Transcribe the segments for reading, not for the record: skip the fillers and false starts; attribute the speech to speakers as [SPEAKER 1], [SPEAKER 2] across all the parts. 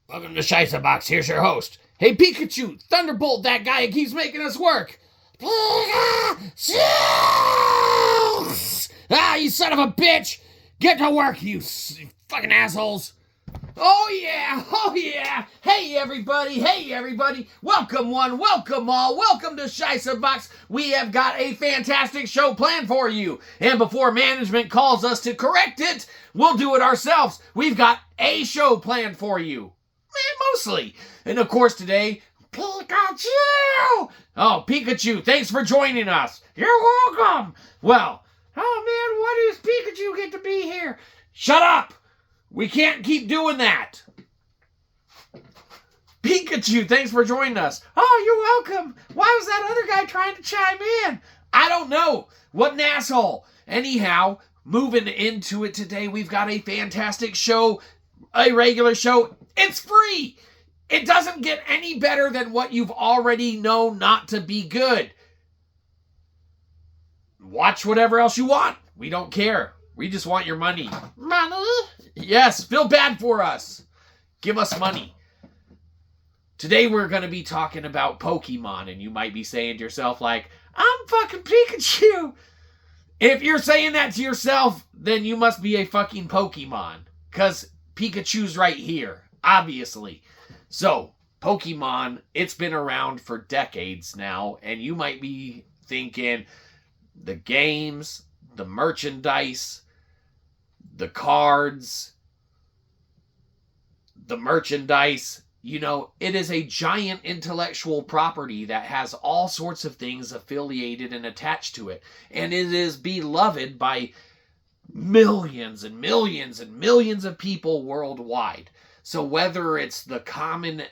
[SPEAKER 1] Welcome to Shyzabox. Here's your host. Hey, Pikachu, thunderbolt that guy who keeps making us work. Pikachu! Ah, you son of a bitch! Get to work, you fucking assholes! Oh yeah! Hey everybody! Welcome one, welcome all, welcome to Shyzabox. We have got a fantastic show planned for you. And before management calls us to correct it, we'll do it ourselves. We've got a show planned for you. Mostly. And of course today, Pikachu! Oh, Pikachu, thanks for joining us. You're welcome. Well, oh man, why does Pikachu get to be here? Shut up! We can't keep doing that. Pikachu, thanks for joining us. Oh, you're welcome. Why was that other guy trying to chime in? I don't know. What an asshole. Anyhow, moving into it today, we've got a fantastic show, a regular show. It's free. It doesn't get any better than what you've already known not to be good. Watch whatever else you want. We don't care. We just want your money. Money? Yes, feel bad for us. Give us money. Today we're going to be talking about Pokemon, and you might be saying to yourself like, I'm fucking Pikachu. If you're saying that to yourself, then you must be a fucking Pokemon, because Pikachu's right here, obviously. So, Pokemon, it's been around for decades now, and you might be thinking the games, the merchandise, the cards, the merchandise, you know, it is a giant intellectual property that has all sorts of things affiliated and attached to it. And it is beloved by millions and millions and millions of people worldwide. So whether it's the common,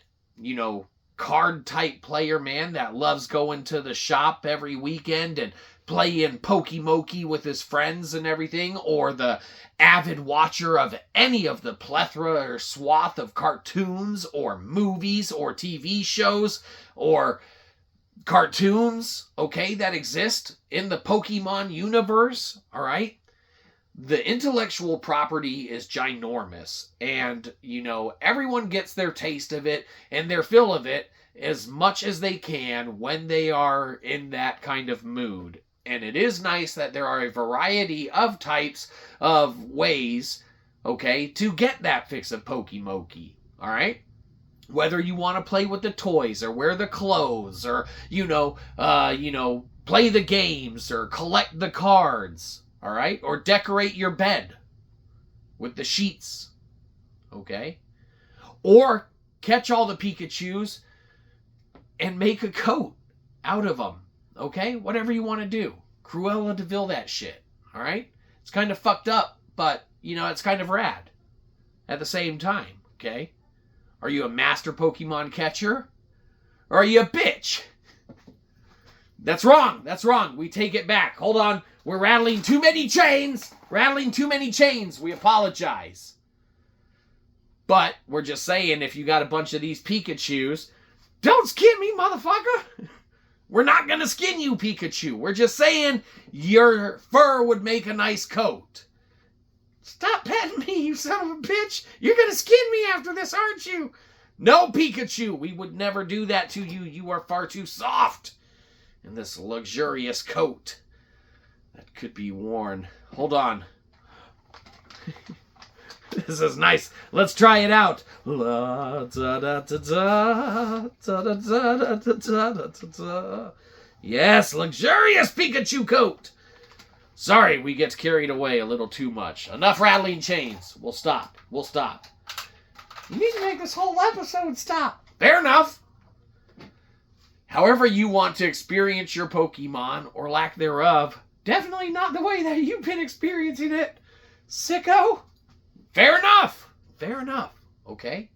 [SPEAKER 1] card type player, man, that loves going to the shop every weekend and playing pokemoke with his friends and everything, or the avid watcher of any of the plethora or swath of cartoons or movies or TV shows or cartoons, okay, that exist in the Pokemon universe, all right? The intellectual property is ginormous, and, everyone gets their taste of it and their fill of it as much as they can when they are in that kind of mood. And it is nice that there are a variety of types of ways, okay, to get that fix of Pokemoke, all right? Whether you want to play with the toys or wear the clothes or, play the games or collect the cards, all right? Or decorate your bed with the sheets, okay? Or catch all the Pikachus and make a coat out of them. Okay? Whatever you want to do. Cruella de Vil that shit. Alright? It's kind of fucked up, but, it's kind of rad. At the same time. Okay? Are you a master Pokemon catcher? Or are you a bitch? That's wrong. We take it back. Hold on. We're rattling too many chains. We apologize. But we're just saying, if you got a bunch of these Pikachus, don't skin me, motherfucker. We're not going to skin you, Pikachu. We're just saying your fur would make a nice coat. Stop petting me, you son of a bitch. You're going to skin me after this, aren't you? No, Pikachu. We would never do that to you. You are far too soft in this luxurious coat that could be worn. Hold on. This is nice. Let's try it out. Yes, luxurious Pikachu coat. Sorry, we get carried away a little too much. Enough rattling chains. We'll stop. You need to make this whole episode stop. Fair enough. However you want to experience your Pokemon, or lack thereof, definitely not the way that you've been experiencing it, sicko. Fair enough, okay?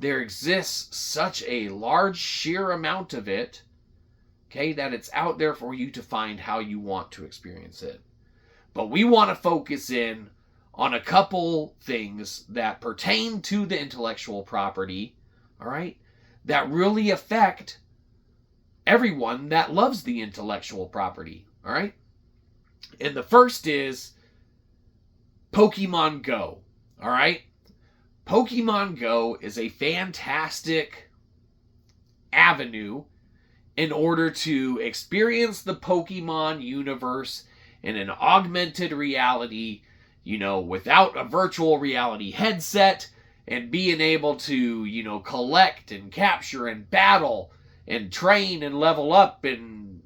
[SPEAKER 1] There exists such a large sheer amount of it, okay, that it's out there for you to find how you want to experience it. But we want to focus in on a couple things that pertain to the intellectual property, all right, that really affect everyone that loves the intellectual property, all right? And the first is Pokemon Go. All right? Pokemon Go is a fantastic avenue in order to experience the Pokemon universe in an augmented reality, without a virtual reality headset, and being able to, collect and capture and battle and train and level up and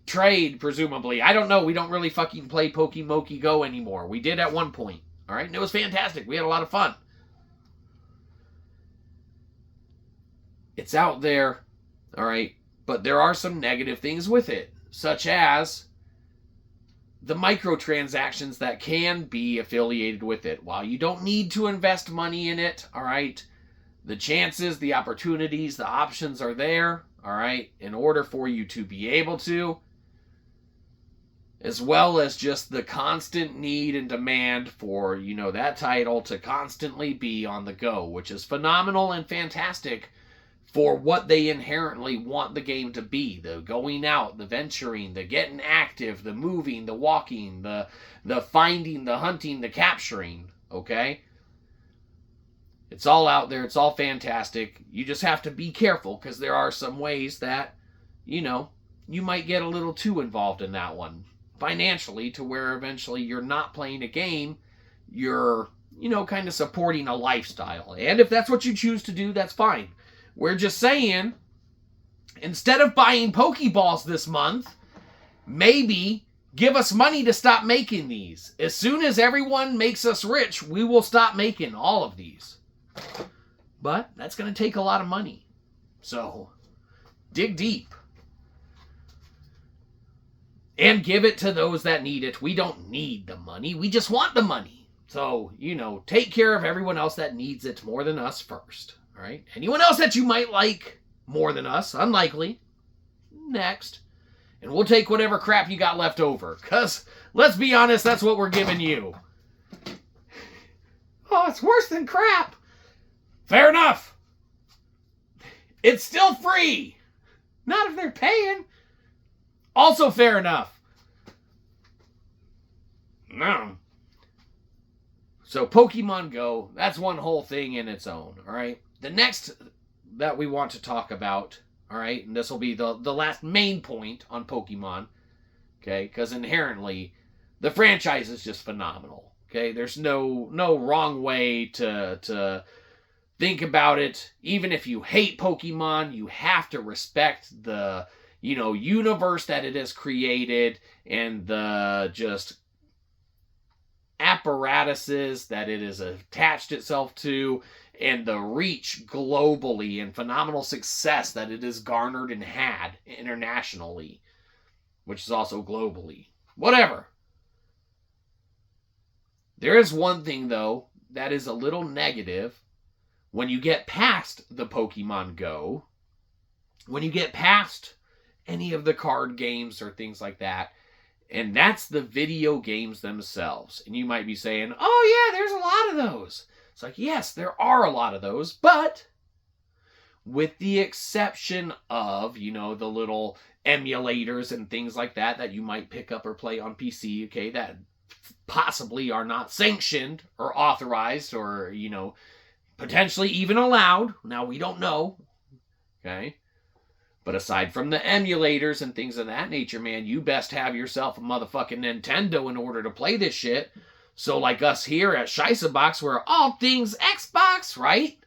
[SPEAKER 1] trade, presumably. I don't know. We don't really fucking play Pokemoke Go anymore. We did at one point. All right? And it was fantastic. We had a lot of fun. It's out there. All right? But there are some negative things with it, such as the microtransactions that can be affiliated with it. While you don't need to invest money in it, all right, the chances, the opportunities, the options are there, all right, in order for you to be able to, as well as just the constant need and demand for, that title to constantly be on the go, which is phenomenal and fantastic for what they inherently want the game to be. The going out, the venturing, the getting active, the moving, the walking, the finding, the hunting, the capturing, okay? It's all out there. It's all fantastic. You just have to be careful because there are some ways that, you might get a little too involved in that one financially to where eventually you're not playing a game. You're, kind of supporting a lifestyle. And if that's what you choose to do, that's fine. We're just saying, instead of buying Pokeballs this month, maybe give us money to stop making these. As soon as everyone makes us rich, we will stop making all of these. But that's going to take a lot of money. So, dig deep. And give it to those that need it. We don't need the money. We just want the money. So, take care of everyone else that needs it more than us first. All right? Anyone else that you might like more than us, unlikely, next. And we'll take whatever crap you got left over. Because, let's be honest, that's what we're giving you. Oh, it's worse than crap. Fair enough. It's still free. Not if they're paying. Also fair enough. No. So Pokemon Go, that's one whole thing in its own, all right? The next that we want to talk about, all right, and this will be the last main point on Pokemon, okay, because inherently the franchise is just phenomenal, okay? There's no wrong way to think about it. Even if you hate Pokemon, you have to respect the, universe that it has created and the just apparatuses that it has attached itself to and the reach globally and phenomenal success that it has garnered and had internationally, which is also globally. Whatever. There is one thing, though, that is a little negative when you get past the Pokemon Go, when you get past any of the card games or things like that, and that's the video games themselves. And you might be saying, oh yeah, there's a lot of those. It's like, yes, there are a lot of those, but with the exception of, the little emulators and things like that you might pick up or play on PC, okay, that possibly are not sanctioned or authorized or, potentially even allowed. Now, we don't know, okay? But aside from the emulators and things of that nature, man, you best have yourself a motherfucking Nintendo in order to play this shit. So like us here at Shyzabox, we're all things Xbox, right?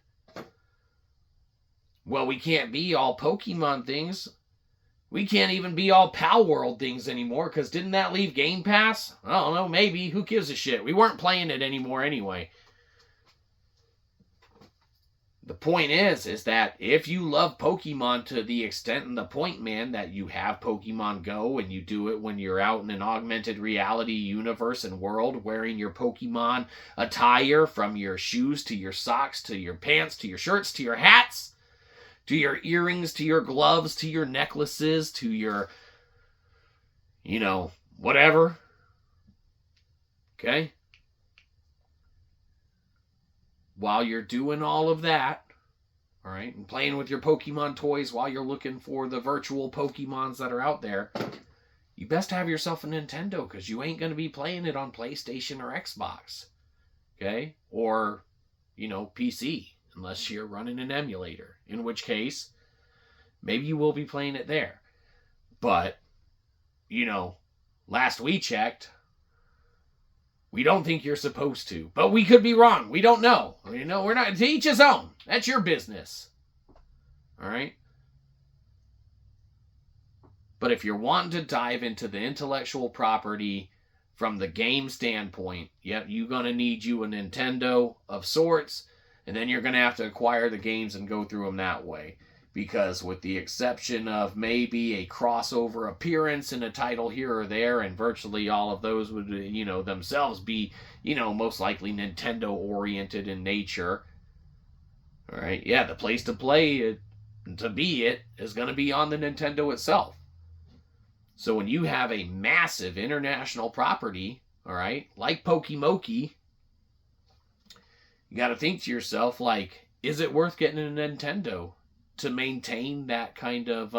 [SPEAKER 1] Well, we can't be all Pokemon things. We can't even be all Pal World things anymore, because didn't that leave Game Pass? I don't know, maybe. Who gives a shit? We weren't playing it anymore anyway. The point is that if you love Pokemon to the extent and the point, man, that you have Pokemon Go and you do it when you're out in an augmented reality universe and world wearing your Pokemon attire from your shoes to your socks to your pants to your shirts to your hats to your earrings to your gloves to your necklaces to your, whatever. Okay? While you're doing all of that, all right, and playing with your Pokemon toys while you're looking for the virtual Pokemons that are out there, you best have yourself a Nintendo, because you ain't going to be playing it on PlayStation or Xbox. Okay? Or, PC, unless you're running an emulator. In which case, maybe you will be playing it there. But, last we checked, we don't think you're supposed to. But we could be wrong. We don't know. We're not, to each his own. That's your business. All right? But if you're wanting to dive into the intellectual property from the game standpoint, yep, you're going to need you a Nintendo of sorts, and then you're going to have to acquire the games and go through them that way. Because with the exception of maybe a crossover appearance in a title here or there, and virtually all of those would, themselves be, most likely Nintendo-oriented in nature. All right, yeah, the place to play it, to be it, is going to be on the Nintendo itself. So when you have a massive international property, all right, like pokemoke, you got to think to yourself, like, is it worth getting a Nintendo to maintain that kind of,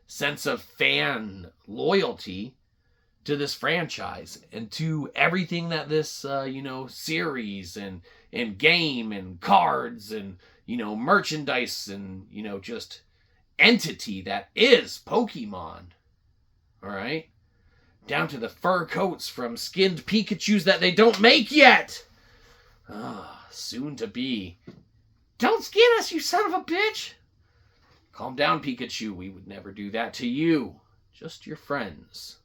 [SPEAKER 1] sense of fan loyalty to this franchise and to everything that this, series and game and cards and, merchandise and, just entity that is Pokemon. All right? Down to the fur coats from skinned Pikachus that they don't make yet. Soon to be. Don't skin us, you son of a bitch! Calm down, Pikachu. We would never do that to you. Just your friends.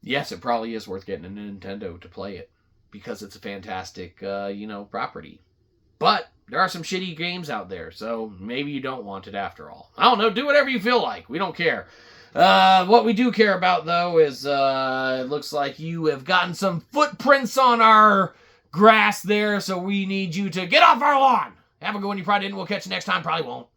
[SPEAKER 1] Yes, it probably is worth getting a Nintendo to play it. Because it's a fantastic, property. But there are some shitty games out there, so maybe you don't want it after all. I don't know, do whatever you feel like. We don't care. What we do care about, though, is it looks like you have gotten some footprints on our grass there, so we need you to get off our lawn. Have a good one. You probably didn't. We'll catch you next time. Probably won't.